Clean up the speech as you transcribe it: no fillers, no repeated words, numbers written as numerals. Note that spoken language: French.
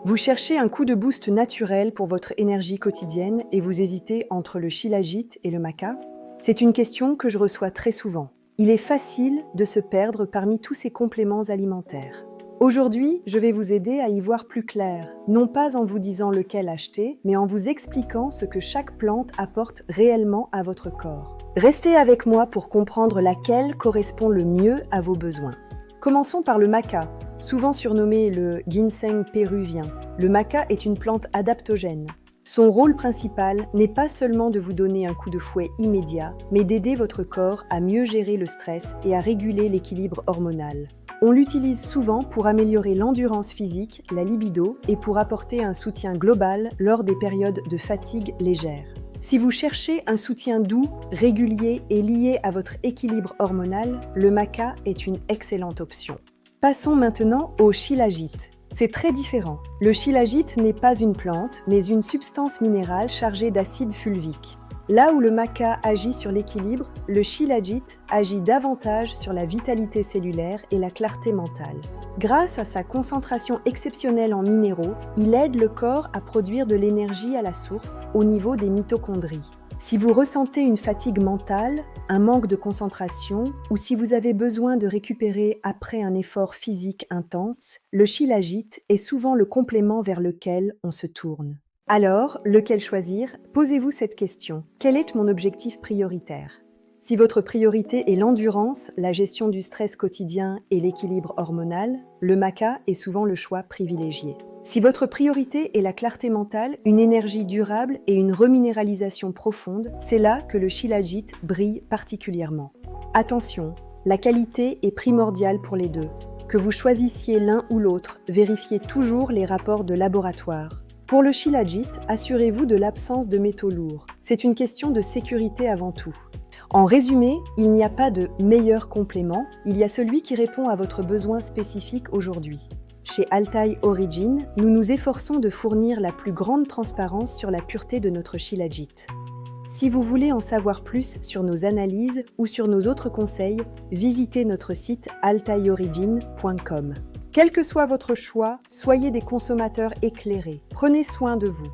Vous cherchez un coup de boost naturel pour votre énergie quotidienne et vous hésitez entre le shilajit et le maca? C'est une question que je reçois très souvent. Il est facile de se perdre parmi tous ces compléments alimentaires. Aujourd'hui, je vais vous aider à y voir plus clair, non pas en vous disant lequel acheter, mais en vous expliquant ce que chaque plante apporte réellement à votre corps. Restez avec moi pour comprendre laquelle correspond le mieux à vos besoins. Commençons par le maca, souvent surnommé le ginseng péruvien. Le maca est une plante adaptogène. Son rôle principal n'est pas seulement de vous donner un coup de fouet immédiat, mais d'aider votre corps à mieux gérer le stress et à réguler l'équilibre hormonal. On l'utilise souvent pour améliorer l'endurance physique, la libido et pour apporter un soutien global lors des périodes de fatigue légère. Si vous cherchez un soutien doux, régulier et lié à votre équilibre hormonal, le maca est une excellente option. Passons maintenant au shilajit. C'est très différent. Le shilajit n'est pas une plante, mais une substance minérale chargée d'acide fulvique. Là où le maca agit sur l'équilibre, le shilajit agit davantage sur la vitalité cellulaire et la clarté mentale. Grâce à sa concentration exceptionnelle en minéraux, il aide le corps à produire de l'énergie à la source, au niveau des mitochondries. Si vous ressentez une fatigue mentale, un manque de concentration ou si vous avez besoin de récupérer après un effort physique intense, le shilajit est souvent le complément vers lequel on se tourne. Alors, lequel choisir? Posez-vous cette question. Quel est mon objectif prioritaire? Si votre priorité est l'endurance, la gestion du stress quotidien et l'équilibre hormonal, le maca est souvent le choix privilégié. Si votre priorité est la clarté mentale, une énergie durable et une reminéralisation profonde, c'est là que le shilajit brille particulièrement. Attention, la qualité est primordiale pour les deux. Que vous choisissiez l'un ou l'autre, vérifiez toujours les rapports de laboratoire. Pour le shilajit, assurez-vous de l'absence de métaux lourds. C'est une question de sécurité avant tout. En résumé, il n'y a pas de meilleur complément, il y a celui qui répond à votre besoin spécifique aujourd'hui. Chez Altai Origin, nous nous efforçons de fournir la plus grande transparence sur la pureté de notre shilajit. Si vous voulez en savoir plus sur nos analyses ou sur nos autres conseils, visitez notre site altaiorigin.com. Quel que soit votre choix, soyez des consommateurs éclairés. Prenez soin de vous.